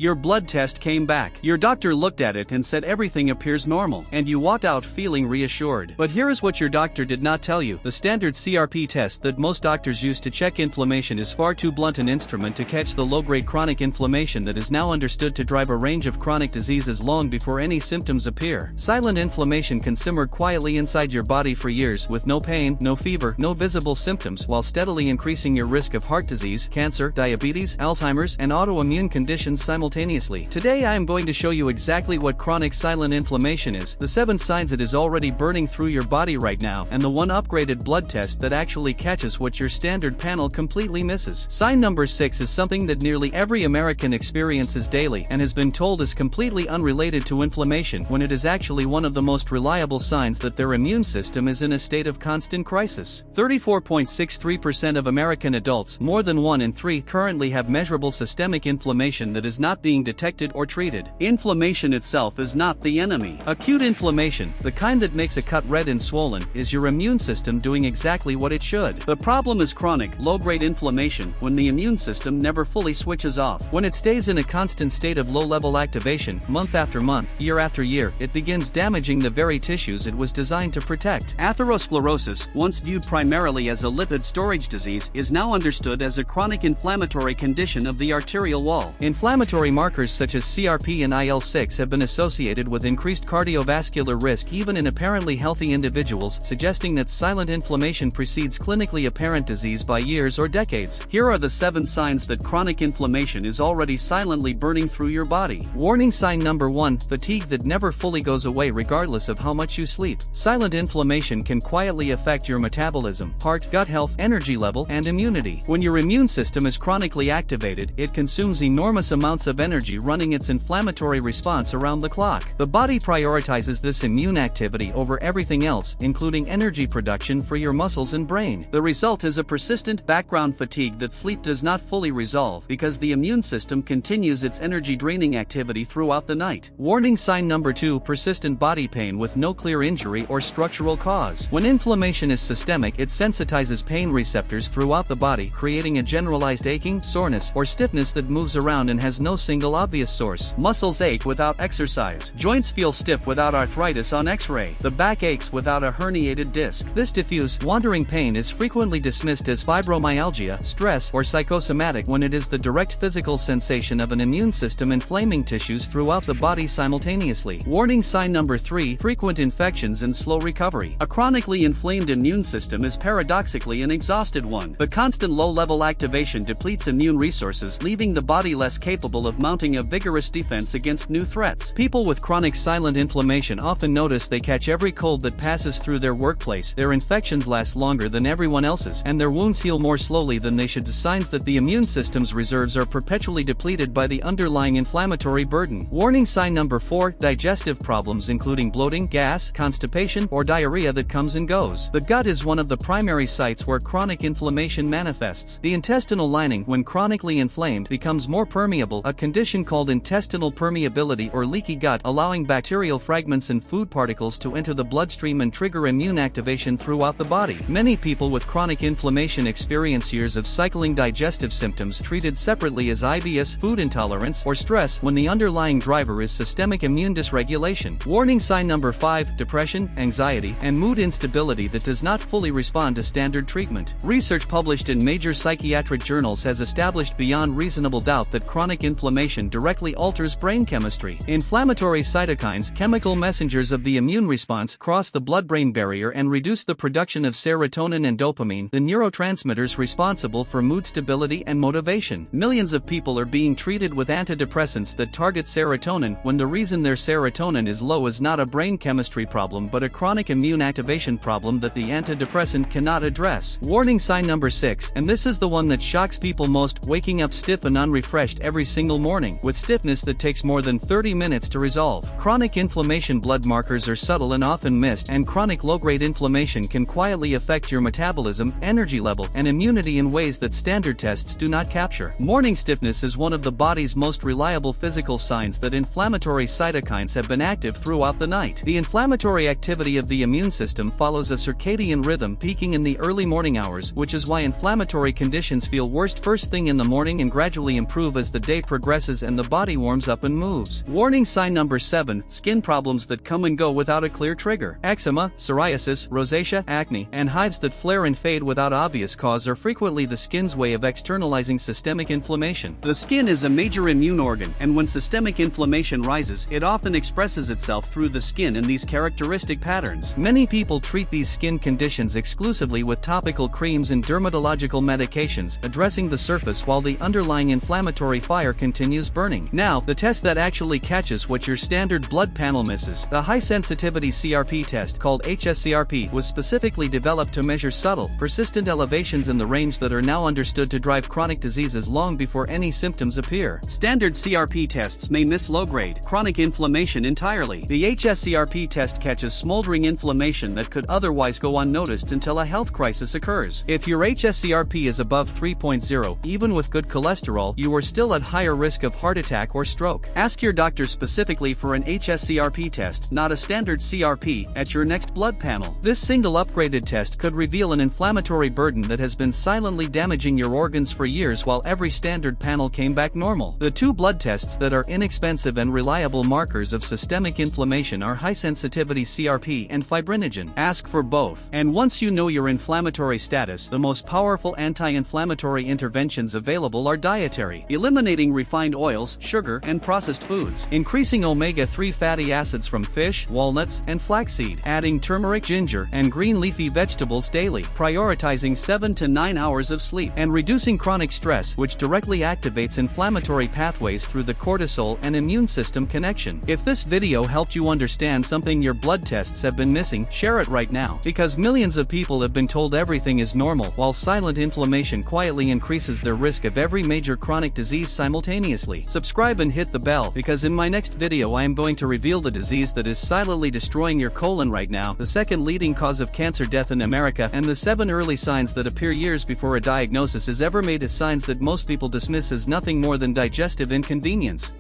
Your blood test came back. Your doctor looked at it and said everything appears normal, and you walked out feeling reassured. But here is what your doctor did not tell you. The standard CRP test that most doctors use to check inflammation is far too blunt an instrument to catch the low-grade chronic inflammation that is now understood to drive a range of chronic diseases long before any symptoms appear. Silent inflammation can simmer quietly inside your body for years with no pain, no fever, no visible symptoms, while steadily increasing your risk of heart disease, cancer, diabetes, Alzheimer's, and autoimmune conditions simultaneously. Today I am going to show you exactly what chronic silent inflammation is, the 7 signs it is already burning through your body right now, and the one upgraded blood test that actually catches what your standard panel completely misses. Sign number 6 is something that nearly every American experiences daily and has been told is completely unrelated to inflammation, when it is actually one of the most reliable signs that their immune system is in a state of constant crisis. 34.63% of American adults, more than 1 in 3, currently have measurable systemic inflammation that is not being detected or treated. Inflammation itself is not the enemy. Acute inflammation, the kind that makes a cut red and swollen, is your immune system doing exactly what it should. The problem is chronic, low-grade inflammation, when the immune system never fully switches off. When it stays in a constant state of low-level activation, month after month, year after year, it begins damaging the very tissues it was designed to protect. Atherosclerosis, once viewed primarily as a lipid storage disease, is now understood as a chronic inflammatory condition of the arterial wall. Inflammatory markers such as CRP and IL-6 have been associated with increased cardiovascular risk even in apparently healthy individuals, suggesting that silent inflammation precedes clinically apparent disease by years or decades. Here are the 7 signs that chronic inflammation is already silently burning through your body. Warning sign number 1, fatigue that never fully goes away regardless of how much you sleep. Silent inflammation can quietly affect your metabolism, heart, gut health, energy level, and immunity. When your immune system is chronically activated, it consumes enormous amounts of energy running its inflammatory response around the clock. The body prioritizes this immune activity over everything else, including energy production for your muscles and brain. The result is a persistent background fatigue that sleep does not fully resolve because the immune system continues its energy-draining activity throughout the night. Warning sign number 2, persistent body pain with no clear injury or structural cause. When inflammation is systemic, it sensitizes pain receptors throughout the body, creating a generalized aching, soreness, or stiffness that moves around and has no single obvious source. Muscles ache without exercise. Joints feel stiff without arthritis on X-ray. The back aches without a herniated disc. This diffuse, wandering pain is frequently dismissed as fibromyalgia, stress, or psychosomatic when it is the direct physical sensation of an immune system inflaming tissues throughout the body simultaneously. Warning sign number 3, frequent infections and slow recovery. A chronically inflamed immune system is paradoxically an exhausted one. The constant low-level activation depletes immune resources, leaving the body less capable of mounting a vigorous defense against new threats. People with chronic silent inflammation often notice they catch every cold that passes through their workplace, their infections last longer than everyone else's, and their wounds heal more slowly than they should, signs that the immune system's reserves are perpetually depleted by the underlying inflammatory burden. Warning sign number 4, digestive problems including bloating, gas, constipation, or diarrhea that comes and goes. The gut is one of the primary sites where chronic inflammation manifests. The intestinal lining, when chronically inflamed, becomes more permeable, a condition called intestinal permeability or leaky gut, allowing bacterial fragments and food particles to enter the bloodstream and trigger immune activation throughout the body. Many people with chronic inflammation experience years of cycling digestive symptoms treated separately as IBS, food intolerance, or stress when the underlying driver is systemic immune dysregulation. Warning sign number 5, depression, anxiety, and mood instability that does not fully respond to standard treatment. Research published in major psychiatric journals has established beyond reasonable doubt that chronic inflammation directly alters brain chemistry. Inflammatory cytokines, chemical messengers of the immune response, cross the blood-brain barrier and reduce the production of serotonin and dopamine, the neurotransmitters responsible for mood stability and motivation. Millions of people are being treated with antidepressants that target serotonin when the reason their serotonin is low is not a brain chemistry problem but a chronic immune activation problem that the antidepressant cannot address. Warning sign number 6, and this is the one that shocks people most, waking up stiff and unrefreshed every single morning, with stiffness that takes more than 30 minutes to resolve. Chronic inflammation blood markers are subtle and often missed, and chronic low-grade inflammation can quietly affect your metabolism, energy level, and immunity in ways that standard tests do not capture. Morning stiffness is one of the body's most reliable physical signs that inflammatory cytokines have been active throughout the night. The inflammatory activity of the immune system follows a circadian rhythm, peaking in the early morning hours, which is why inflammatory conditions feel worst first thing in the morning and gradually improve as the day progresses. progresses and the body warms up and moves. Warning sign number 7, skin problems that come and go without a clear trigger. Eczema, psoriasis, rosacea, acne, and hives that flare and fade without obvious cause are frequently the skin's way of externalizing systemic inflammation. The skin is a major immune organ, and when systemic inflammation rises, it often expresses itself through the skin in these characteristic patterns. Many people treat these skin conditions exclusively with topical creams and dermatological medications, addressing the surface while the underlying inflammatory fire continues burning. Now, the test that actually catches what your standard blood panel misses. The high-sensitivity CRP test, called HSCRP, was specifically developed to measure subtle, persistent elevations in the range that are now understood to drive chronic diseases long before any symptoms appear. Standard CRP tests may miss low-grade, chronic inflammation entirely. The HSCRP test catches smoldering inflammation that could otherwise go unnoticed until a health crisis occurs. If your HSCRP is above 3.0, even with good cholesterol, you are still at higher risk of heart attack or stroke. Ask your doctor specifically for an HSCRP test, not a standard CRP, at your next blood panel. This single upgraded test could reveal an inflammatory burden that has been silently damaging your organs for years while every standard panel came back normal. The two blood tests that are inexpensive and reliable markers of systemic inflammation are high-sensitivity CRP and fibrinogen. Ask for both. And once you know your inflammatory status, the most powerful anti-inflammatory interventions available are dietary, eliminating refined oils, sugar, and processed foods, increasing omega-3 fatty acids from fish, walnuts, and flaxseed, adding turmeric, ginger, and green leafy vegetables daily, prioritizing 7 to 9 hours of sleep, and reducing chronic stress, which directly activates inflammatory pathways through the cortisol and immune system connection. If this video helped you understand something your blood tests have been missing, share it right now, because millions of people have been told everything is normal, while silent inflammation quietly increases their risk of every major chronic disease simultaneously. Subscribe and hit the bell, because in my next video I am going to reveal the disease that is silently destroying your colon right now, the second leading cause of cancer death in America, and the 7 early signs that appear years before a diagnosis is ever made, as signs that most people dismiss as nothing more than digestive inconvenience.